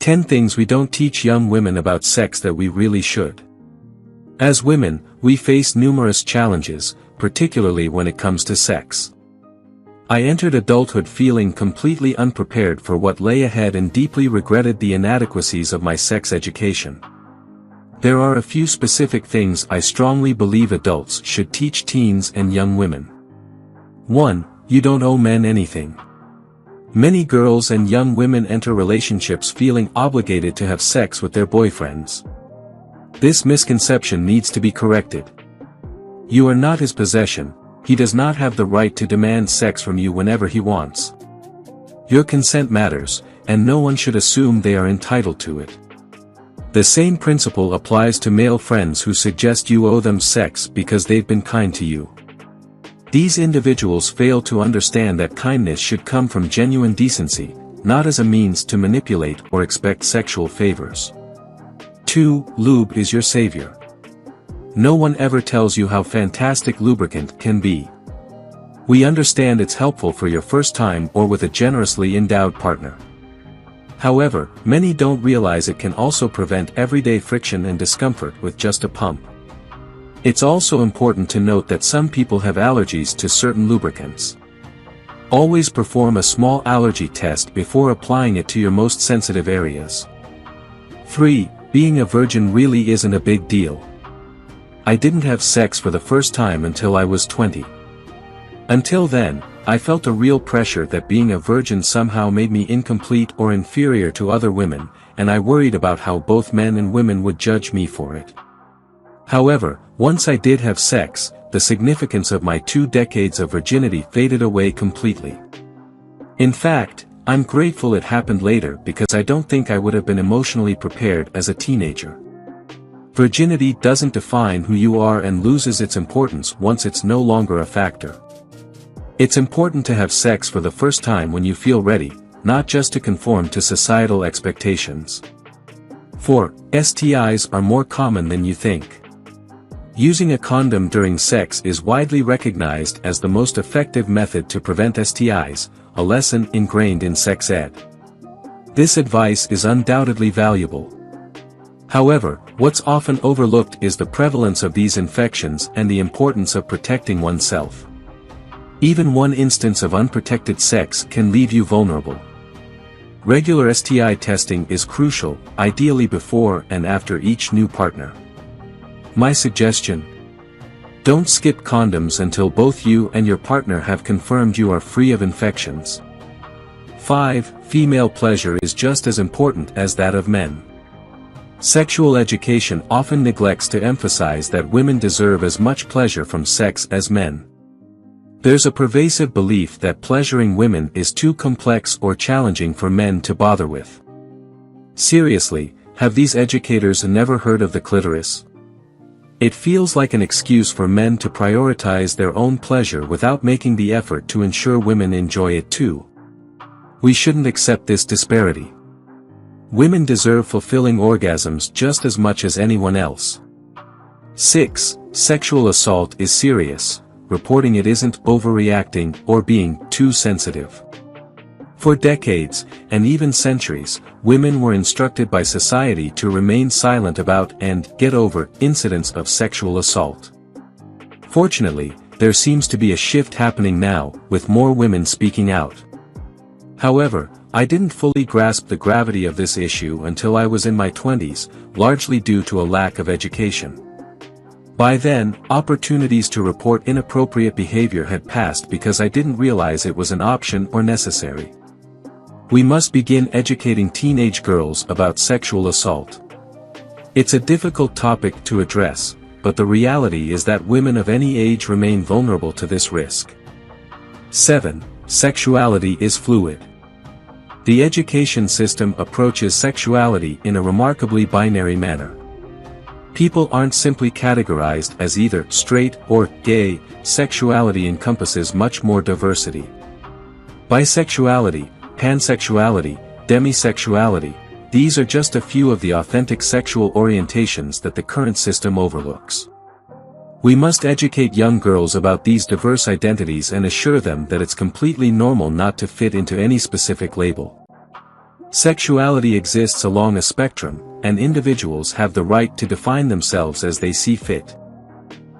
10 things we don't teach young women about sex that we really should. As women, we face numerous challenges, particularly when it comes to sex. I entered adulthood feeling completely unprepared for what lay ahead and deeply regretted the inadequacies of my sex education. There are a few specific things I strongly believe adults should teach teens and young women. 1. You don't owe men anything. Many girls and young women enter relationships feeling obligated to have sex with their boyfriends. This misconception needs to be corrected. You are not his possession. He does not have the right to demand sex from you whenever he wants. Your consent matters, and no one should assume they are entitled to it. The same principle applies to male friends who suggest you owe them sex because they've been kind to you. These individuals fail to understand that kindness should come from genuine decency, not as a means to manipulate or expect sexual favors. 2. Lube is your savior. No one ever tells you how fantastic lubricant can be. We understand it's helpful for your first time or with a generously endowed partner. However, many don't realize it can also prevent everyday friction and discomfort with just a pump. It's also important to note that some people have allergies to certain lubricants. Always perform a small allergy test before applying it to your most sensitive areas. 3. Being a virgin really isn't a big deal. I didn't have sex for the first time until I was 20. Until then, I felt a real pressure that being a virgin somehow made me incomplete or inferior to other women, and I worried about how both men and women would judge me for it. However, once I did have sex, the significance of my 2 decades of virginity faded away completely. In fact, I'm grateful it happened later because I don't think I would have been emotionally prepared as a teenager. Virginity doesn't define who you are and loses its importance once it's no longer a factor. It's important to have sex for the first time when you feel ready, not just to conform to societal expectations. 4. STIs are more common than you think. Using a condom during sex is widely recognized as the most effective method to prevent STIs, a lesson ingrained in sex ed. This advice is undoubtedly valuable. However, what's often overlooked is the prevalence of these infections and the importance of protecting oneself. Even one instance of unprotected sex can leave you vulnerable. Regular STI testing is crucial, ideally before and after each new partner. My suggestion: don't skip condoms until both you and your partner have confirmed you are free of infections. 5. Female pleasure is just as important as that of men. Sexual education often neglects to emphasize that women deserve as much pleasure from sex as men. There's a pervasive belief that pleasuring women is too complex or challenging for men to bother with. Seriously, have these educators never heard of the clitoris? It feels like an excuse for men to prioritize their own pleasure without making the effort to ensure women enjoy it too. We shouldn't accept this disparity. Women deserve fulfilling orgasms just as much as anyone else. 6. Sexual assault is serious. Reporting it isn't overreacting or being too sensitive. For decades, and even centuries, women were instructed by society to remain silent about and get over incidents of sexual assault. Fortunately, there seems to be a shift happening now, with more women speaking out. However, I didn't fully grasp the gravity of this issue until I was in my 20s, largely due to a lack of education. By then, opportunities to report inappropriate behavior had passed because I didn't realize it was an option or necessary. We must begin educating teenage girls about sexual assault. It's a difficult topic to address, but the reality is that women of any age remain vulnerable to this risk. 7. Sexuality is fluid. The education system approaches sexuality in a remarkably binary manner. People aren't simply categorized as either straight or gay. Sexuality encompasses much more diversity. Bisexuality, pansexuality, demisexuality, these are just a few of the authentic sexual orientations that the current system overlooks. We must educate young girls about these diverse identities and assure them that it's completely normal not to fit into any specific label. Sexuality exists along a spectrum, and individuals have the right to define themselves as they see fit.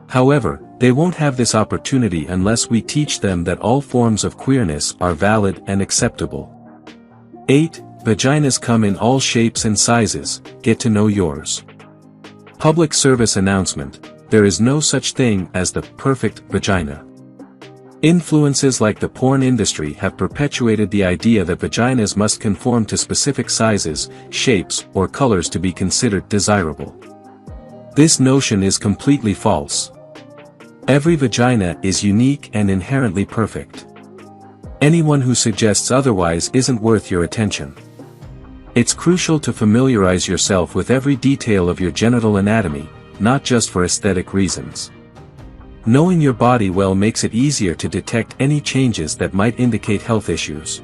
However, they won't have this opportunity unless we teach them that all forms of queerness are valid and acceptable. 8. Vaginas come in all shapes and sizes, get to know yours. Public service announcement: there is no such thing as the perfect vagina. Influences like the porn industry have perpetuated the idea that vaginas must conform to specific sizes, shapes, or colors to be considered desirable. This notion is completely false. Every vagina is unique and inherently perfect. Anyone who suggests otherwise isn't worth your attention. It's crucial to familiarize yourself with every detail of your genital anatomy, not just for aesthetic reasons. Knowing your body well makes it easier to detect any changes that might indicate health issues.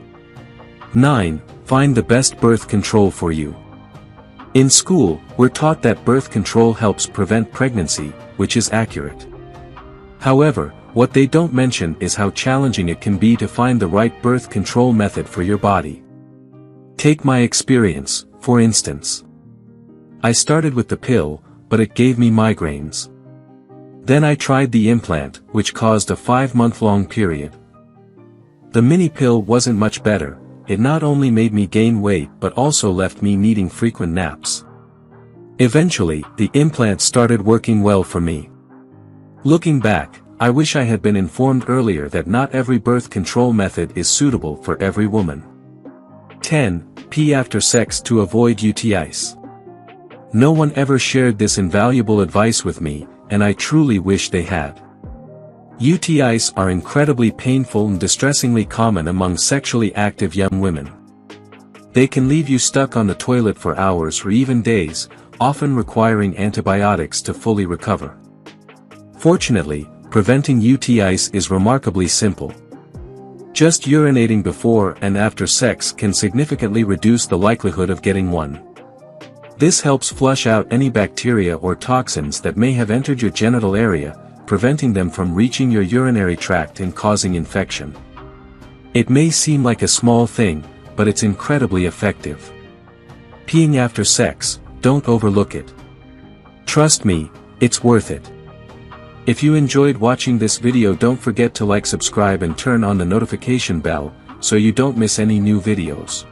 9. Find the best birth control for you. In school, we're taught that birth control helps prevent pregnancy, which is accurate. However, what they don't mention is how challenging it can be to find the right birth control method for your body. Take my experience, for instance. I started with the pill, but it gave me migraines. Then I tried the implant, which caused a 5-month-long period. The mini pill wasn't much better. It not only made me gain weight but also left me needing frequent naps. Eventually, the implant started working well for me. Looking back, I wish I had been informed earlier that not every birth control method is suitable for every woman. 10. Pee after sex to avoid UTIs. No one ever shared this invaluable advice with me, and I truly wish they had. UTIs are incredibly painful and distressingly common among sexually active young women. They can leave you stuck on the toilet for hours or even days, often requiring antibiotics to fully recover. Fortunately, preventing UTIs is remarkably simple. Just urinating before and after sex can significantly reduce the likelihood of getting one. This helps flush out any bacteria or toxins that may have entered your genital area, preventing them from reaching your urinary tract and causing infection. It may seem like a small thing, but it's incredibly effective. Peeing after sex, don't overlook it. Trust me, it's worth it. If you enjoyed watching this video, don't forget to like, subscribe and turn on the notification bell, so you don't miss any new videos.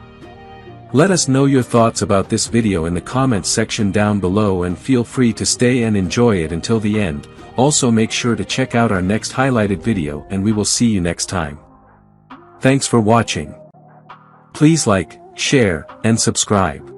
Let us know your thoughts about this video in the comments section down below, and feel free to stay and enjoy it until the end. Also make sure to check out our next highlighted video, and we will see you next time. Thanks for watching. Please like, share, and subscribe.